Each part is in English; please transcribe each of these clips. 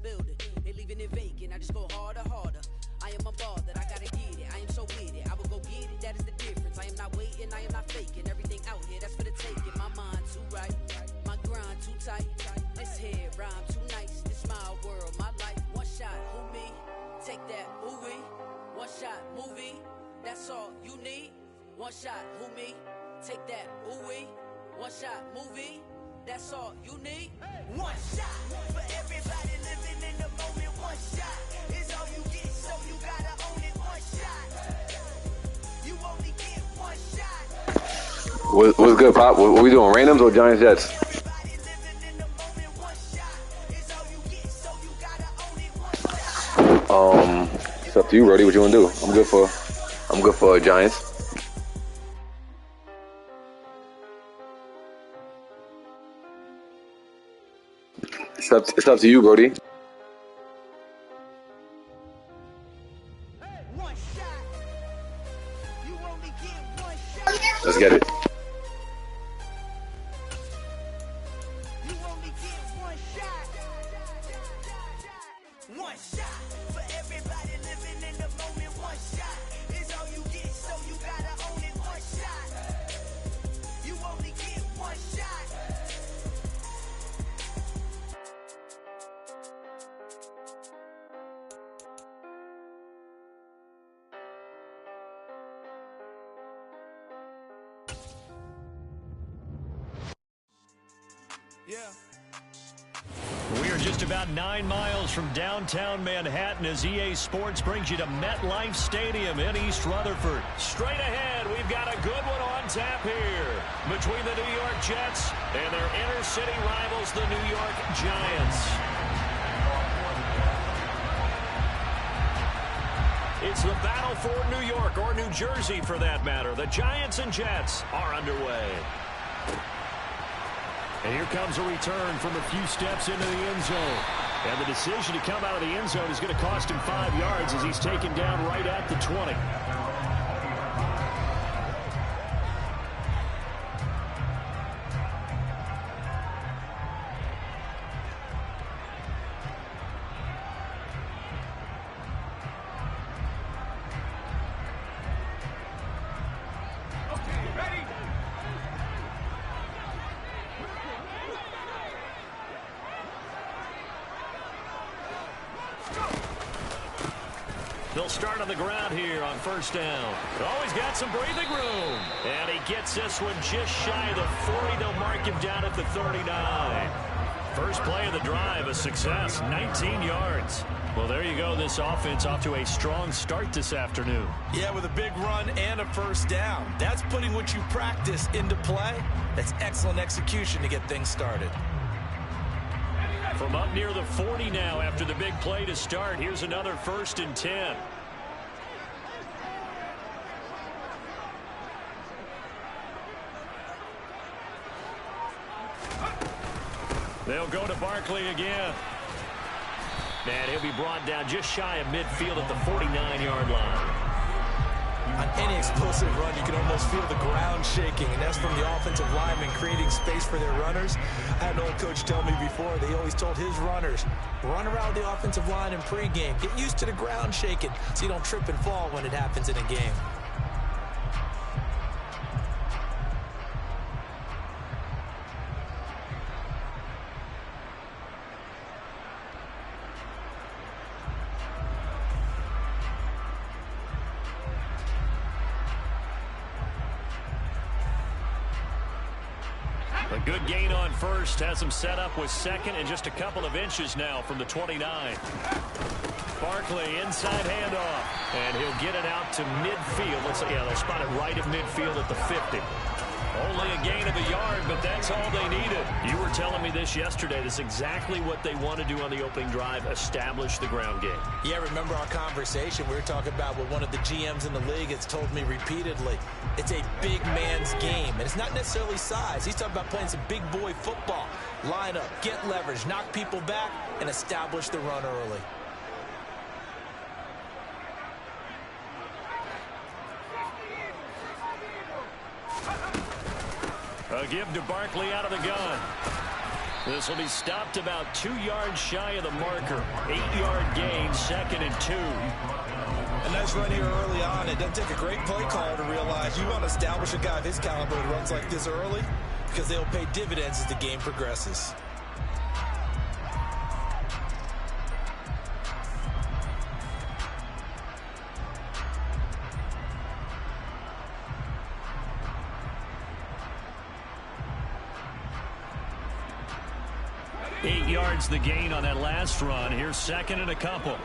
building. They leaving it vacant, I just go harder, harder. I am a ball that I gotta get it. I am so with it. I will go get it. That is the difference. I am not waiting. I am not faking. Everything out here, that's for the taking. My mind too right. My grind too tight. This head rhyme too nice. This my world, my life. One shot, who me? Take that, who we? One shot, movie. That's all you need. One shot, who me? Take that, who we? One shot, movie. That's all you need. One shot for everybody living in the moment. One shot is all you get, so you gotta own it. One shot. You only get one shot. What's good, Pop? What we doing? Randoms or Giants Jets? Everybody living in the moment. One shot is all you get, so you gotta own it. One shot. It's up to you, Brody. What you wanna do? I'm good for Giants. It's up to you, Brody. One shot. You only get one shot. Let's get it. You only get one shot. One shot for everybody living in the moment. One shot is all you get, so you gotta own it. One shot. You only get one shot. Yeah. We are just about 9 miles from downtown Manhattan as EA Sports brings you to MetLife Stadium in East Rutherford. Straight ahead, we've got a good one on tap here between the New York Jets and their inner city rivals, the New York Giants. It's the battle for New York, or New Jersey for that matter. The Giants and Jets are underway. And here comes a return from a few steps into the end zone. And the decision to come out of the end zone is going to cost him 5 yards as he's taken down right at the 20. They'll start on the ground here on first down. Oh, he's got some breathing room. And he gets this one just shy of the 40. They'll mark him down at the 39. First play of the drive, a success, 19 yards. Well, there you go. This offense off to a strong start this afternoon. Yeah, with a big run and a first down. That's putting what you practice into play. That's excellent execution to get things started. From up near the 40 now after the big play to start. Here's another 1st and 10. They'll go to Barkley again. And he'll be brought down just shy of midfield at the 49-yard line. On any explosive run, you can almost feel the ground shaking, and that's from the offensive linemen creating space for their runners. I had an old coach tell me before, they always told his runners, run around the offensive line in pregame. Get used to the ground shaking so you don't trip and fall when it happens in a game. A good gain on first, has him set up with second and just a couple of inches now from the 29. Barkley inside handoff, and he'll get it out to midfield. Let's see, yeah, they'll spot it right at midfield at the 50. Only a gain of a yard, but that's all they needed. You were telling me this yesterday. This is exactly what they want to do on the opening drive, establish the ground game. Yeah, remember our conversation? We were talking about what one of the GMs in the league has told me repeatedly. It's a big man's game, and it's not necessarily size. He's talking about playing some big boy football. Line up, get leverage, knock people back, and establish the run early. A give to Barkley out of the gun. This will be stopped about 2 yards shy of the marker. 8-yard gain, 2nd and 2. A nice run here early on. It doesn't take a great play caller to realize you want to establish a guy of his caliber who runs like this early because they'll pay dividends as the game progresses. Eight yards the gain on that last run. Here's 2nd and a couple.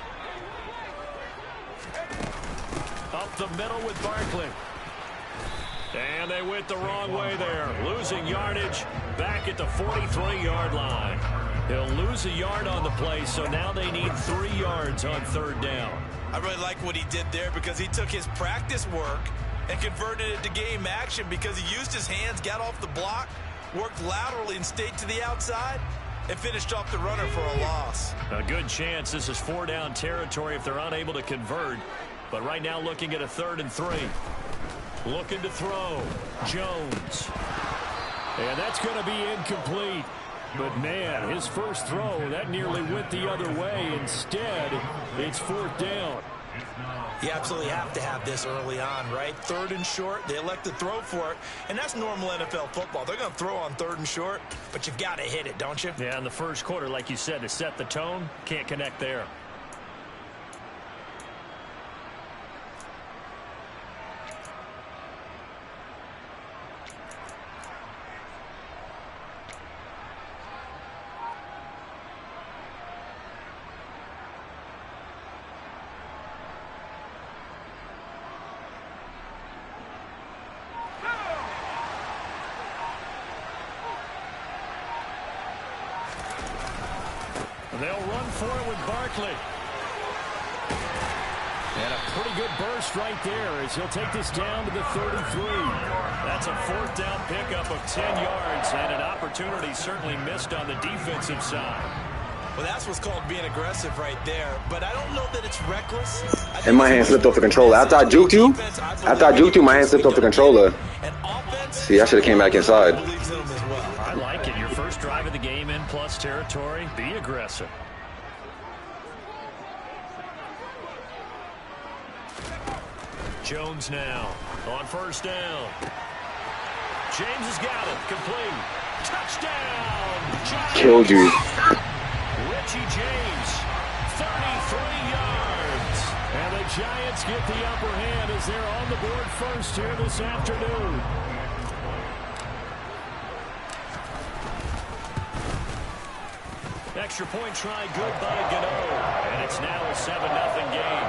Up the middle with Barkley. And they went the wrong way there. Losing yardage back at the 43-yard line. He'll lose a yard on the play, so now they need 3 yards on 3rd down. I really like what he did there because he took his practice work and converted it to game action because he used his hands, got off the block, worked laterally and stayed to the outside, and finished off the runner for a loss. A good chance this is 4-down territory if they're unable to convert. But right now looking at a 3rd and 3. Looking to throw. Jones. And that's going to be incomplete. But, man, his first throw, that nearly went the other way. Instead, it's 4th down. You absolutely have to have this early on, right? 3rd and short, they elect to throw for it, and that's normal NFL football. They're going to throw on 3rd and short, but you've got to hit it, don't you? Yeah, in the first quarter, like you said, to set the tone, can't connect there. They'll run for it with Barkley. And a pretty good burst right there as he'll take this down to the 33. That's a 4th down pickup of 10 yards and an opportunity certainly missed on the defensive side. Well, that's what's called being aggressive right there. But I don't know that it's reckless. And my hand slipped off the controller. After I juked you, my hand slipped off the controller. See, I should have came back inside. I like it. Your first drive of the game in plus territory. Be aggressive. Jones now on 1st down. James has got it. Complete. Touchdown. Giants. Killed you. Richie James, 33 yards. And the Giants get the upper hand as they're on the board first here this afternoon. Extra point try good by Gano. And it's now a 7-0 game.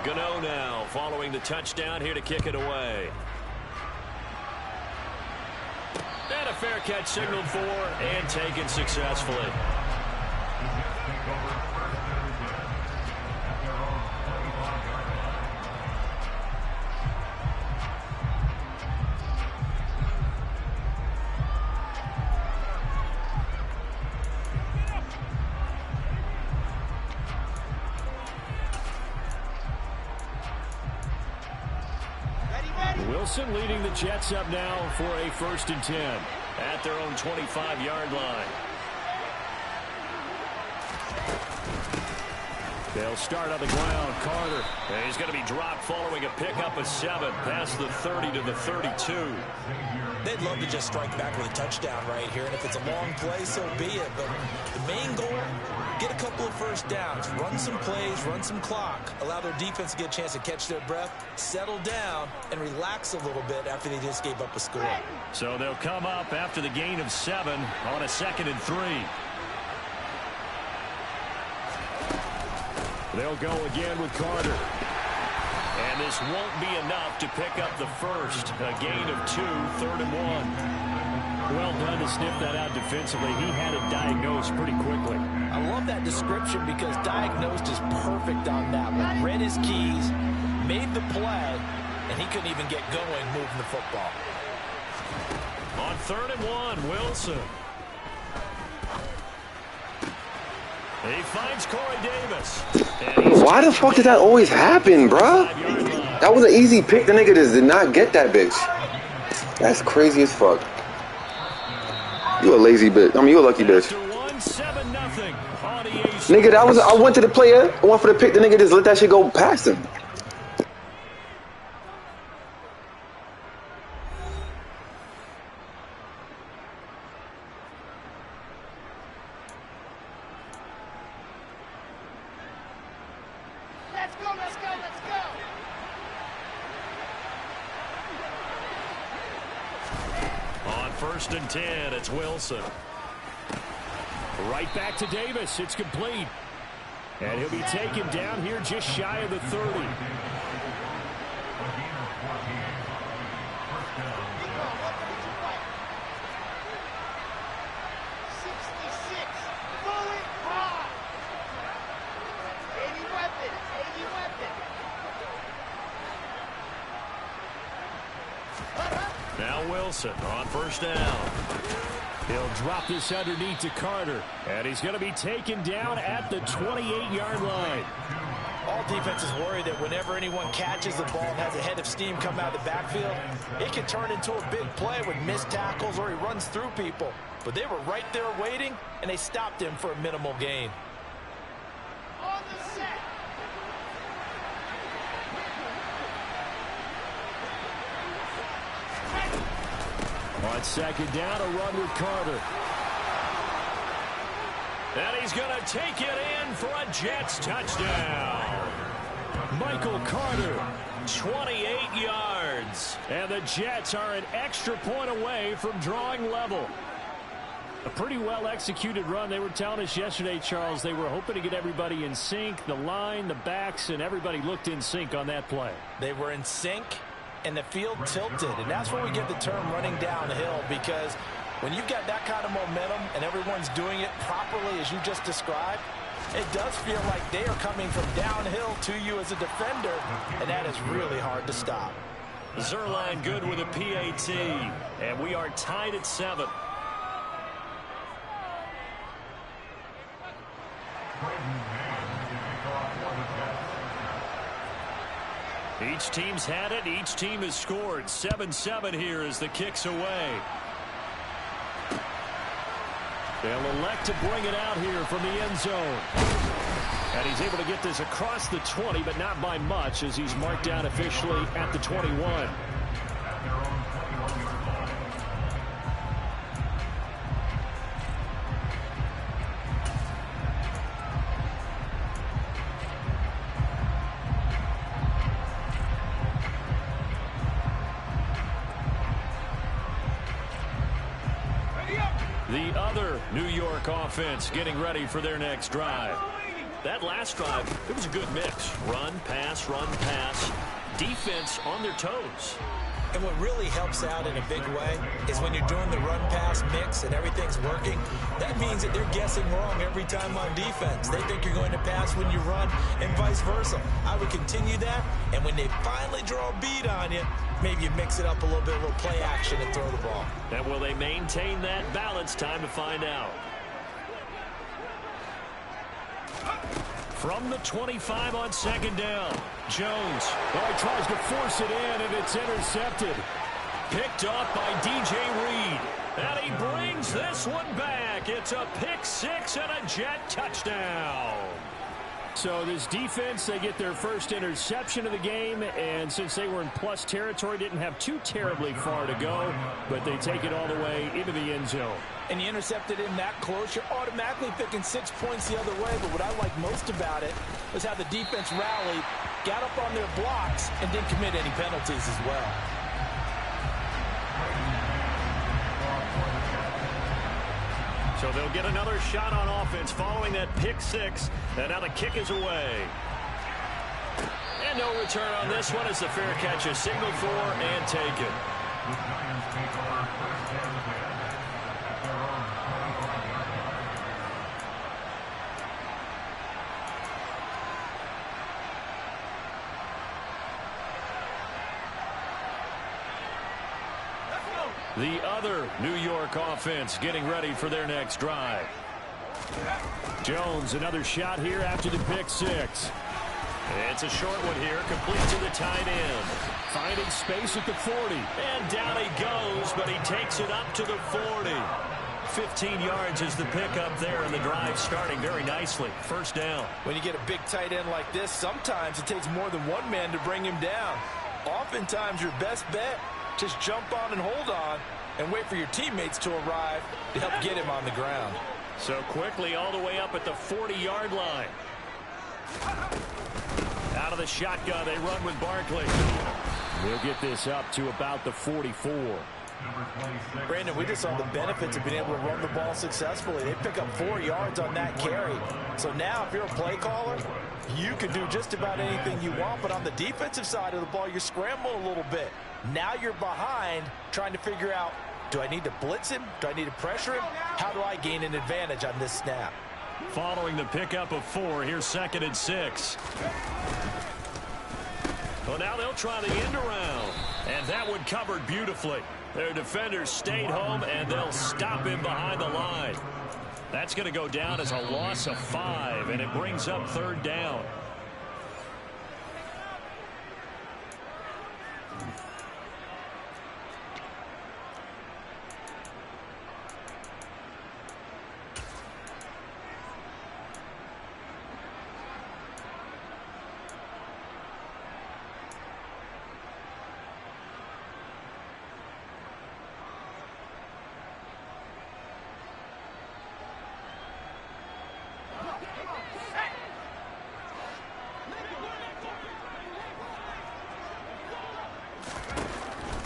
Gano now following the touchdown here to kick it away. And a fair catch signaled for and taken successfully. Wilson leading the Jets up now for a 1st and 10 at their own 25-yard line. They'll start on the ground. Carter. And he's going to be dropped following a pickup of 7 past the 30 to the 32. They'd love to just strike back with a touchdown right here, and if it's a long play, so be it. But the main goal, get a couple of 1st downs, run some plays, run some clock, allow their defense to get a chance to catch their breath, settle down, and relax a little bit after they just gave up a score. So they'll come up after the gain of 7 on a 2nd and 3. They'll go again with Carter. And this won't be enough to pick up the first. A gain of 2, 3rd and 1. Well done to sniff that out defensively. He had it diagnosed pretty quickly. I love that description because diagnosed is perfect on that one. Read his keys, made the play, and he couldn't even get going moving the football. On 3rd and 1, Wilson. He finds Corey Davis. Why the fuck did that always happen, bruh? That was an easy pick. The nigga just did not get that bitch. That's crazy as fuck. You a lazy bitch. I mean, you a lucky bitch. Nigga, that was. I went to the player. I went for the pick. The nigga just let that shit go past him. First and 10, it's Wilson. Right back to Davis. It's complete. And he'll be taken down here just shy of the 30. Now Wilson on first down. He'll drop this underneath to Carter. And he's going to be taken down at the 28-yard line. All defenses worry that whenever anyone catches the ball and has a head of steam come out of the backfield, it can turn into a big play with missed tackles or he runs through people. But they were right there waiting, and they stopped him for a minimal gain. On the set. On second down, a run with Carter. And he's going to take it in for a Jets touchdown. Michael Carter, 28 yards. And the Jets are an extra point away from drawing level. A pretty well-executed run. They were telling us yesterday, Charles, they were hoping to get everybody in sync. The line, the backs, and everybody looked in sync on that play. They were in sync, and the field tilted. And that's where we get the term running downhill, because when you've got that kind of momentum and everyone's doing it properly as you just described, it does feel like they are coming from downhill to you as a defender, and that is really hard to stop. Zerline good with a PAT, and we are tied at 7. Each team's had it. Each team has scored. 7-7 here as the kick's away. They'll elect to bring it out here from the end zone. And he's able to get this across the 20, but not by much, as he's marked down officially at the 21. The other New York offense getting ready for their next drive. That last drive, it was a good mix. Run, pass, defense on their toes. And what really helps out in a big way is when you're doing the run-pass mix and everything's working, that means that they're guessing wrong every time on defense. They think you're going to pass when you run and vice versa. I would continue that, and when they finally draw a bead on you, maybe you mix it up a little bit, a little play action and throw the ball. And will they maintain that balance? Time to find out. From the 25 on second down, Jones. Well, he tries to force it in, and it's intercepted. Picked off by DJ Reed. And he brings this one back. It's a pick six and a Jet touchdown. So this defense, they get their first interception of the game, and since they were in plus territory, didn't have too terribly far to go, but they take it all the way into the end zone. And you intercepted him that close, you're automatically picking 6 points the other way, but what I like most about it was how the defense rallied, got up on their blocks, and didn't commit any penalties as well. So they'll get another shot on offense following that pick six. And now the kick is away. And no return on this one as the fair catch is signaled for and taken. The other New York offense getting ready for their next drive. Jones, another shot here after the pick six. It's a short one here, complete to the tight end. Finding space at the 40. And down he goes, but he takes it up to the 40. 15 yards is the pickup there, and the drive starting very nicely. First down. When you get a big tight end like this, sometimes it takes more than one man to bring him down. Oftentimes, your best bet, just jump on and hold on and wait for your teammates to arrive to help get him on the ground. So quickly all the way up at the 40-yard line. Out of the shotgun, they run with Barkley. We'll get this up to about the 44. Brandon, we just saw the benefits of being able to run the ball successfully. They pick up 4 yards on that carry. So now if you're a play caller, you can do just about anything you want. But on the defensive side of the ball, you're scrambling a little bit. Now you're behind trying to figure out, do I need to blitz him? Do I need to pressure him? How do I gain an advantage on this snap? Following the pickup of 4, here's 2nd and 6. Well, now they'll try the end around. And that one covered beautifully. Their defenders stayed home, and they'll stop him behind the line. That's going to go down as a loss of 5, and it brings up 3rd down.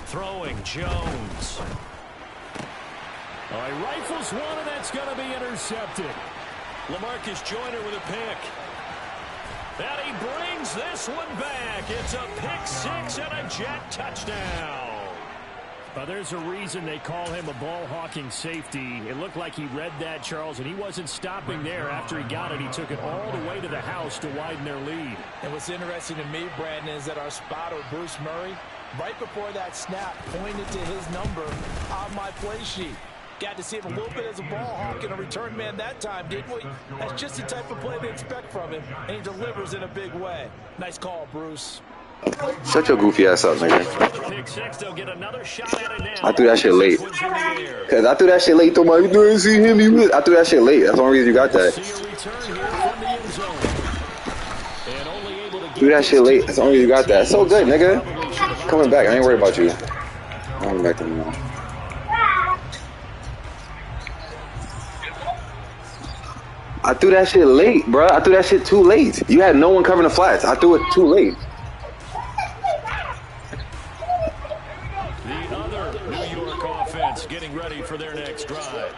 Throwing Jones. He rifles one, and that's going to be intercepted. LaMarcus Joyner with a pick. And he brings this one back. It's a pick 6 and a Jet touchdown. There's a reason they call him a ball-hawking safety. It looked like he read that, Charles, and he wasn't stopping there. After he got it, he took it all the way to the house to widen their lead. And what's interesting to me, Brandon, is that our spotter, Bruce Murray, right before that snap, pointed to his number on my play sheet. Got to see him a little bit as a ball hawk and a return man that time, didn't we? That's just the type of play they expect from him, and he delivers in a big way. Nice call, Bruce. Shut your goofy ass up, nigga. I threw that shit late. Cause I threw that shit late. You didn't see him. I threw that shit late. That's the only reason you got that. Threw that shit late. That's the only reason you got that. It's so good, nigga. Coming back. I ain't worried about you. I'm coming back to you. I threw that shit late, bro. I threw that shit too late. You had no one covering the flats. I threw it too late. Getting ready for their next drive.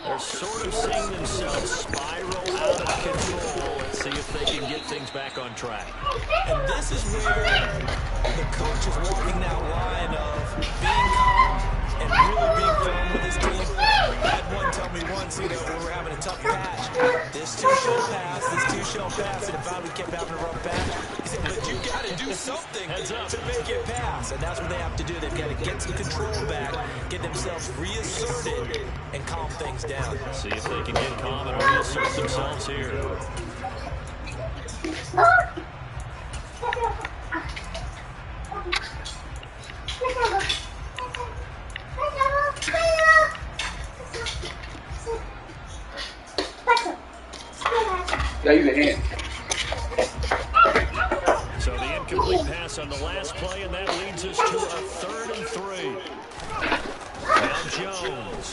They're sort of seeing themselves spiral out of control. Let's see if they can get things back on track. And this is where the coach is walking that line of being calm and really being firm with his team. I had one tell me once, when we're having a tough patch, this too shall pass, this too shall pass, and if we kept having a rough patch, he said, but you got to do something to make it pass, and that's what they have to do. They've got to get some control back, get themselves reasserted, and calm things down. See if they can get calm and reassert themselves here. Yeah, use your hand. So the incomplete pass on the last play, and that leads us to a 3rd and 3. Now Jones.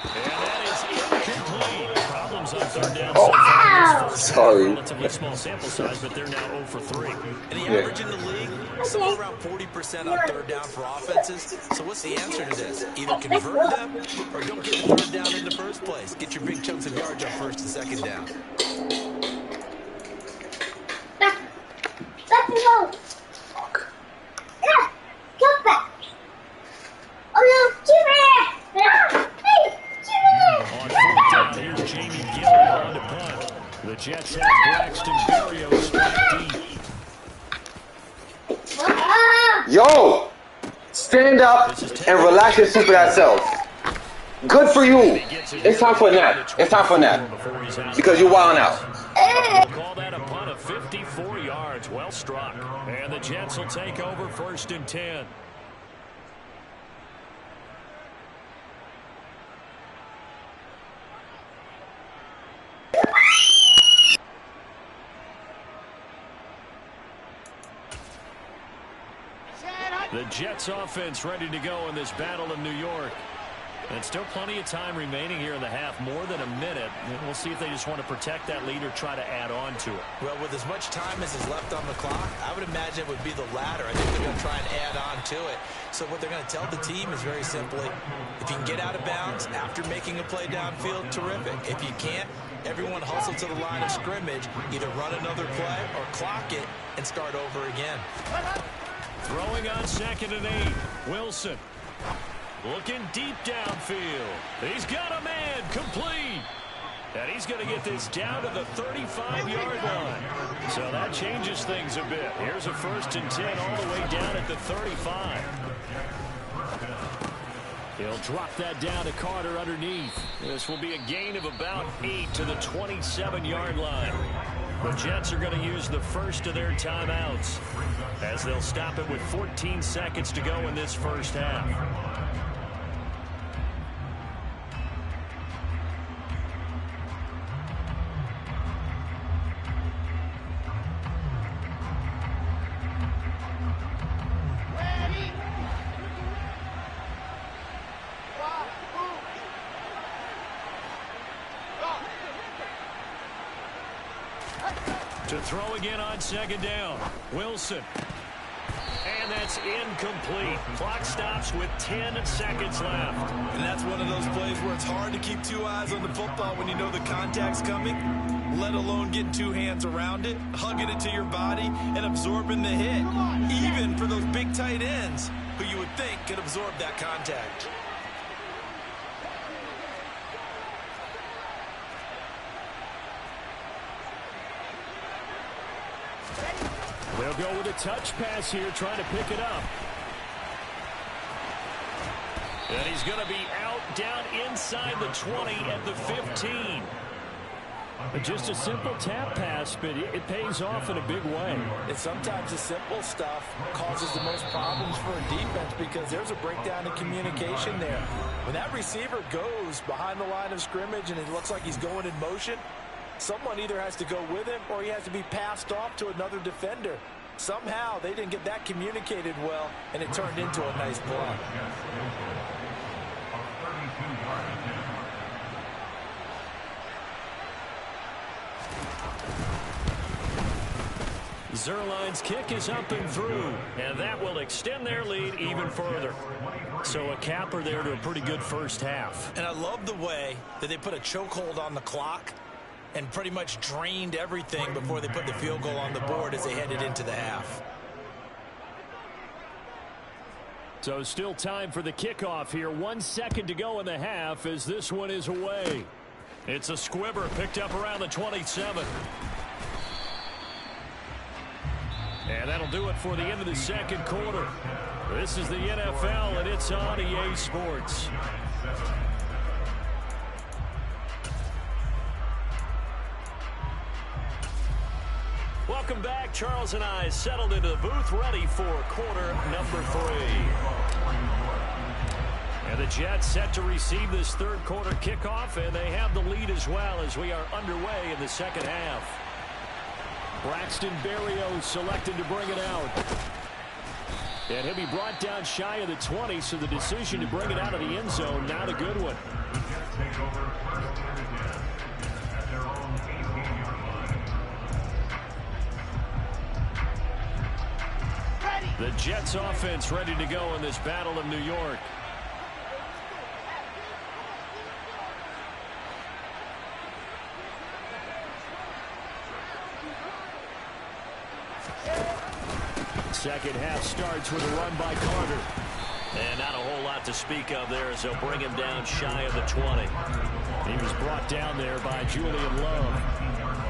And that is incomplete. Problems on 3rd down so far. Sorry. Relatively small sample size, but they're now 0 for 3. And the average in the league, somewhere around 40% on 3rd down for offenses. So what's the answer to this? Either convert them or don't get the 3rd down in the first place. Get your big chunks of yards on 1st and 2nd down. Fuck. On 4th down, here's Jamie Gilliam on the punt. The Jets have Braxton Berrios straight deep. Yo! Stand up and relax your stupid ass self. Good for you. It's time for a nap. It's time for a nap. Because you're wilding out. We'll call that a punt of 54 yards. Well struck. And the Jets will take over 1st and 10. The Jets offense ready to go in this battle in New York. And still plenty of time remaining here in the half, more than a minute. We'll see if they just want to protect that lead or try to add on to it. Well, with as much time as is left on the clock, I would imagine it would be the latter. I think they're going to try and add on to it. So what they're going to tell the team is very simply, if you can get out of bounds after making a play downfield, terrific. If you can't, everyone hustle to the line of scrimmage, either run another play or clock it and start over again. Throwing on 2nd and 8. Wilson. Looking deep downfield. He's got a man, complete. And he's going to get this down to the 35-yard line. So that changes things a bit. Here's a 1st and 10 all the way down at the 35. He'll drop that down to Carter underneath. This will be a gain of about 8 to the 27-yard line. The Jets are going to use the first of their timeouts as they'll stop it with 14 seconds to go in this first half. To throw again on 2nd down. Wilson. And that's incomplete. Clock stops with 10 seconds left. And that's one of those plays where it's hard to keep 2 eyes on the football when you know the contact's coming, let alone getting 2 hands around it, hugging it to your body, and absorbing the hit. Even for those big tight ends who you would think could absorb that contact. They'll go with a touch pass here, trying to pick it up. And he's going to be out down inside the 20 at the 15. Just a simple tap pass, but it pays off in a big way. And sometimes the simple stuff causes the most problems for a defense because there's a breakdown in communication there. When that receiver goes behind the line of scrimmage and it looks like he's going in motion, someone either has to go with him or he has to be passed off to another defender. Somehow they didn't get that communicated well, and it turned into a nice play. Zerline's kick is up and through, and that will extend their lead even further. So a capper there to a pretty good first half. And I love the way that they put a chokehold on the clock and pretty much drained everything before they put the field goal on the board as they headed into the half. So still time for the kickoff here. 1 second to go in the half as this one is away. It's a squibber picked up around the 27. And that'll do it for the end of the second quarter. This is the NFL, and it's on EA Sports. Welcome back. Charles and I settled into the booth, ready for quarter number 3. And the Jets set to receive this third quarter kickoff, and they have the lead as well as we are underway in the second half. Braxton Berrios selected to bring it out. And he'll be brought down shy of the 20, so the decision to bring it out of the end zone, not a good one. The Jets offense ready to go in this battle of New York. Second half starts with a run by Carter. And not a whole lot to speak of there as they'll bring him down shy of the 20. He was brought down there by Julian Love.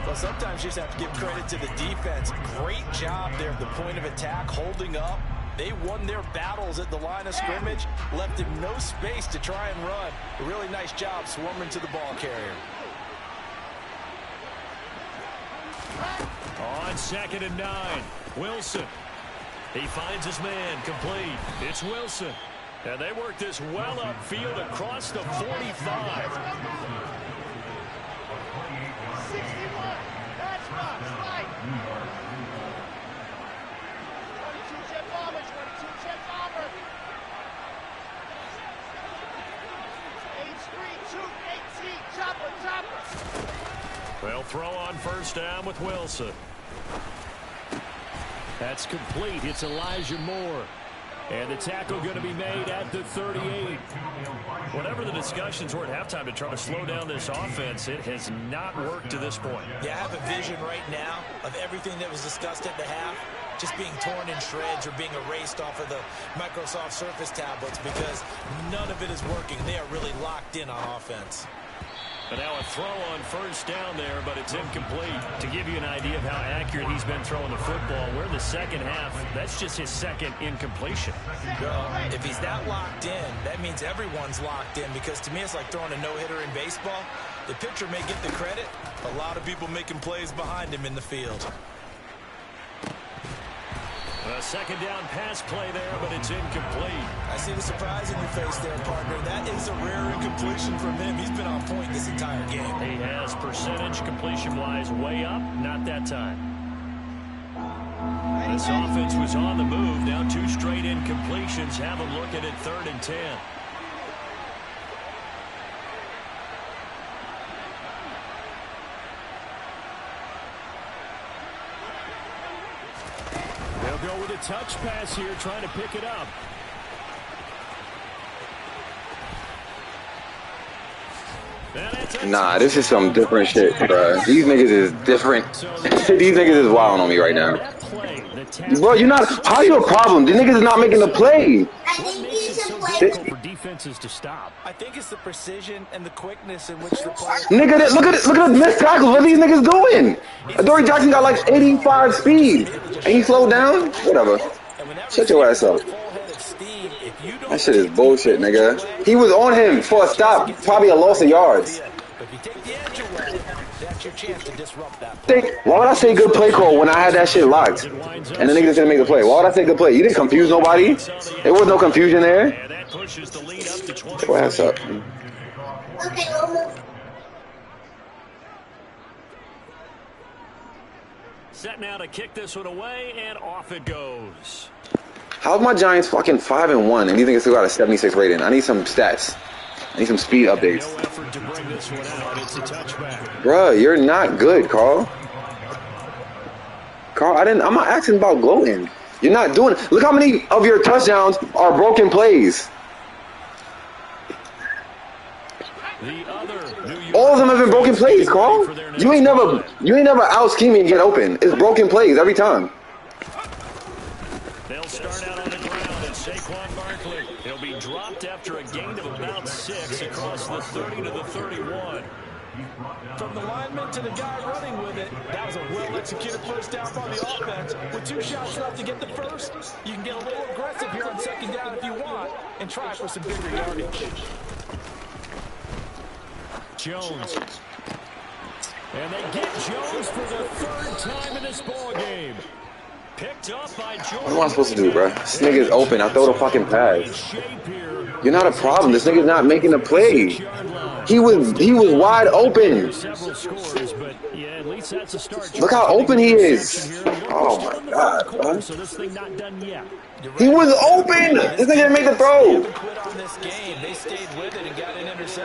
Well, sometimes you just have to give credit to the defense. Great job there at the point of attack, holding up. They won their battles at the line of scrimmage, left him no space to try and run. A really nice job swarming to the ball carrier. On 2nd and 9, Wilson. He finds his man, complete. It's Wilson. And they work this well upfield across the 45. 61. That's right. 22 jet bomber, 22 jet bomber. H3, 2, 18, chopper. They'll throw on 1st down with Wilson. That's complete. It's Elijah Moore. And the tackle going to be made at the 38. Whatever the discussions were at halftime to try to slow down this offense, it has not worked to this point. Yeah, I have a vision right now of everything that was discussed at the half just being torn in shreds or being erased off of the Microsoft Surface tablets because none of it is working. They are really locked in on offense. And now a throw on 1st down there, but it's incomplete. To give you an idea of how accurate he's been throwing the football, we're in the 2nd half. That's just his 2nd incompletion. Well, if he's that locked in, that means everyone's locked in because to me it's like throwing a no-hitter in baseball. The pitcher may get the credit. A lot of people making plays behind him in the field. A 2nd down pass play there, but it's incomplete. I see the surprise in your face there, partner. That is a rare incompletion from him. He's been on point this entire game. He has percentage completion-wise way up, not that time. This offense was on the move. Now 2 straight incompletions. Have them looking at 3rd and 10. They'll go with a touch pass here, trying to pick it up. Nah, this is some different shit, bro. These niggas is different. These niggas is wilding on me right now. Bro, you're not. How you a problem? The niggas is not making the play. For defenses to stop. I think it's the precision and the quickness in which the player. Nigga, look at the missed tackles. What are these niggas doing? Adoree Jackson got like 85 speed. And he slowed down? Whatever. Shut your ass up. That shit is bullshit, nigga. He was on him for a stop. Probably a loss of yards. Why would I say good play call when I had that shit locked? And the niggas didn't make the play. Why would I say good play? You didn't confuse nobody. There was no confusion there. Get your ass up. Set now to kick this one away, and off it goes. How's my Giants fucking 5-1 and you think it's still got a 76 rating? I need some stats. I need some speed updates. No effort to bring this one out. It's a touchback. Bruh, you're not good, Carl. Carl, I'm not asking about gloating. You're not doing it. Look how many of your touchdowns are broken plays. All of them have been broken plays, Carl. You ain't never out scheming and get open. It's broken plays every time. They'll start out on the ground, and Saquon Barkley, he'll be dropped after a gain of about 6 across the 30 to the 31. From the lineman to the guy running with it, that was a well-executed first down by the offense. With 2 shots left to get the first, you can get a little aggressive here on 2nd down if you want and try for some bigger yardage. Jones. And they get Jones for the 3rd time in this ball game. Picked up by Jordan. What am I supposed to do, bro? This nigga's open. I throw the fucking pass. You're not a problem. This nigga's not making a play. He was wide open. Look how open he is. Oh my god, bro. He was open. This nigga didn't make the throw.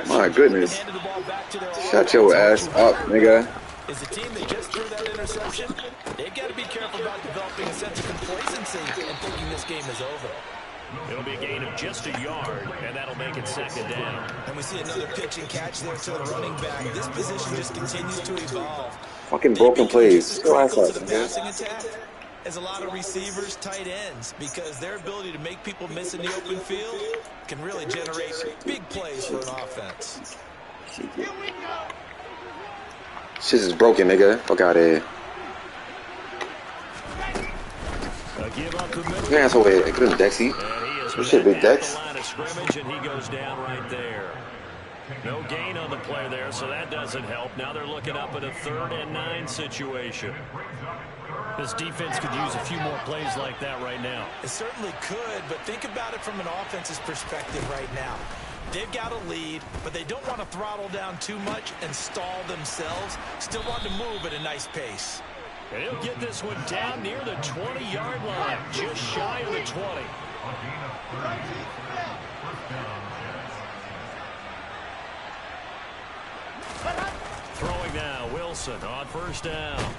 My goodness. Shut your ass up, nigga. Is the team that just threw that interception? They've got to be careful about developing a sense of complacency and thinking this game is over. It'll be a gain of just a yard, and that'll make it 2nd down. And we see another pitch and catch there to the running back. This position just continues to evolve. Fucking broken plays. Go ass up, passing attack as a lot of receivers, tight ends, because their ability to make people miss in the open field can really generate big plays for an offense. Shit is broken, nigga. Fuck out of here. give up the middle. Yeah, so wait, I couldn't Dexy. This shit big Dex. Line of scrimmage, and he goes down right there. No gain on the play there, so that doesn't help. Now they're looking up at a 3rd and 9 situation. This defense could use a few more plays like that right now. It certainly could, but think about it from an offense's perspective right now. They've got a lead, but they don't want to throttle down too much and stall themselves. Still want to move at a nice pace. And he'll get this one down near the 20-yard line, just shy of the 20. Throwing now, Wilson on 1st down.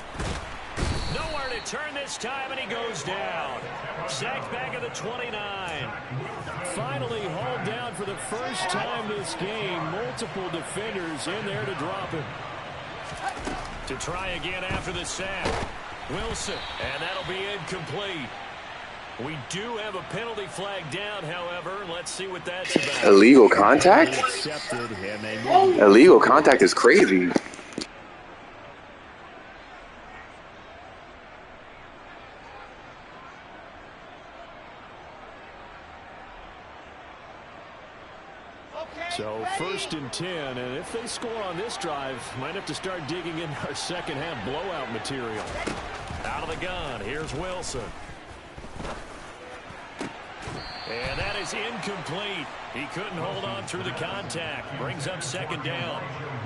Nowhere to turn this time, and he goes down. Sacked back at the 29. Finally hauled down for the first time this game. Multiple defenders in there to drop him. To try again after the sack. Wilson, and that'll be incomplete. We do have a penalty flag down, however. Let's see what that's about. Illegal contact? Illegal contact is crazy. So 1st and 10, and if they score on this drive, might have to start digging in our second half blowout material. Out of the gun, here's Wilson. And that is incomplete. He couldn't hold on through the contact. Brings up 2nd down.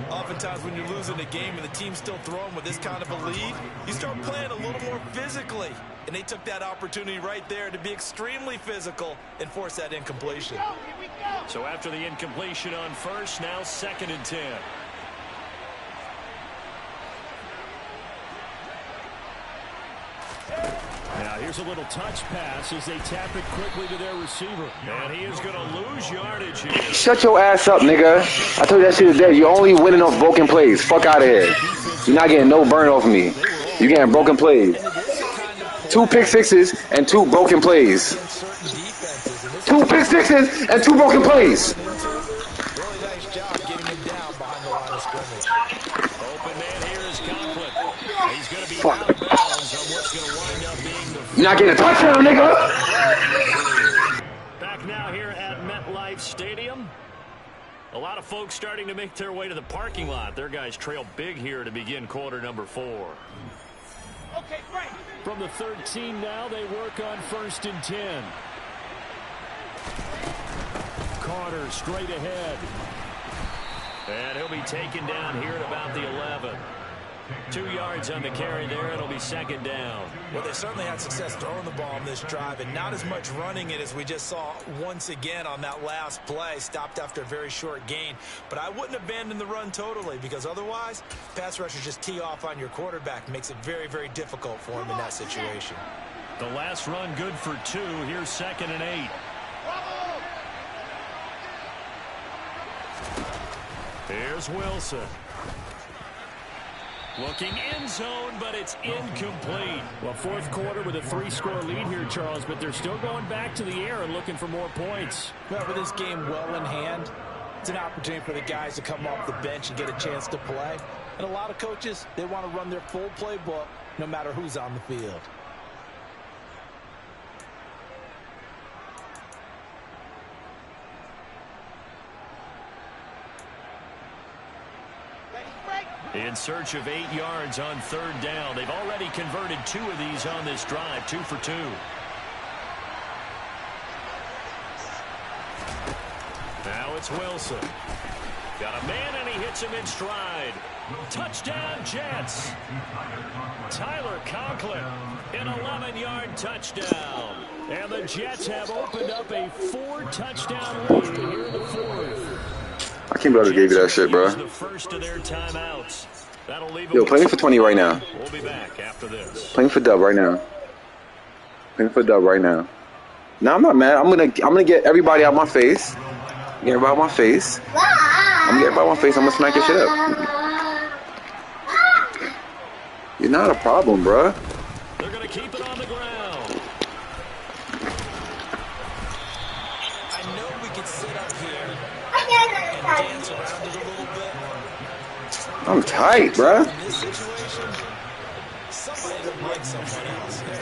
Oftentimes when you're losing a game and the team's still throwing with this kind of a lead, you start playing a little more physically. And they took that opportunity right there to be extremely physical and force that incompletion. So after the incompletion on 1st, now 2nd and 10. Now here's a little touch pass as they tap it quickly to their receiver. And he is going to lose yardage here. Shut your ass up, nigga. I told you that shit is dead. You're only winning off broken plays. Fuck out of here. You're not getting no burn off me. You're getting broken plays. 2 pick sixes and 2 broken plays. 2 pick sixes and 2 broken plays. Really nice job getting him down behind the line of scrimmage. Open man here is Conklin. He's going to be out of bounds on what's going to wind up being the... You're not getting a touchdown, nigga. Back now here at MetLife Stadium. A lot of folks starting to make their way to the parking lot. Their guys trail big here to begin quarter number 4. Okay, great. From the 13 now, they work on 1st and 10. Carter straight ahead. And he'll be taken down here at about the 11. 2 yards on the carry there. It'll be 2nd down. Well, they certainly had success throwing the ball on this drive and not as much running it as we just saw once again on that last play. Stopped after a very short gain. But I wouldn't abandon the run totally because otherwise, pass rushers just tee off on your quarterback. Makes it very, very difficult for him in that situation. The last run good for 2. Here's 2nd and 8. Here's Wilson. Looking end zone, but it's incomplete. Well, 4th quarter with a 3-score lead here, Charles, but they're still going back to the air and looking for more points. Well, with this game well in hand, it's an opportunity for the guys to come off the bench and get a chance to play. And a lot of coaches, they want to run their full playbook no matter who's on the field. In search of 8 yards on 3rd down. They've already converted 2 of these on this drive, 2 for 2. Now it's Wilson. Got a man, and he hits him in stride. Touchdown, Jets. Tyler Conklin, an 11-yard touchdown. And the Jets have opened up a 4-touchdown lead here in the 4th. I can't believe I gave you that shit, bro. Yo, play me for 20 right now. We'll be back after this. Play me for dub right now. Play me for dub right now. No, I'm not mad. I'm gonna get everybody out my face. Get everybody out my face. I'm gonna get everybody out my face. I'm gonna smack your shit up. You're not a problem, bro. They're gonna keep it on the ground. I know we could sit up here and dance around it a little bit. I'm tight, bro. In this situation, somebody doesn't like someone else.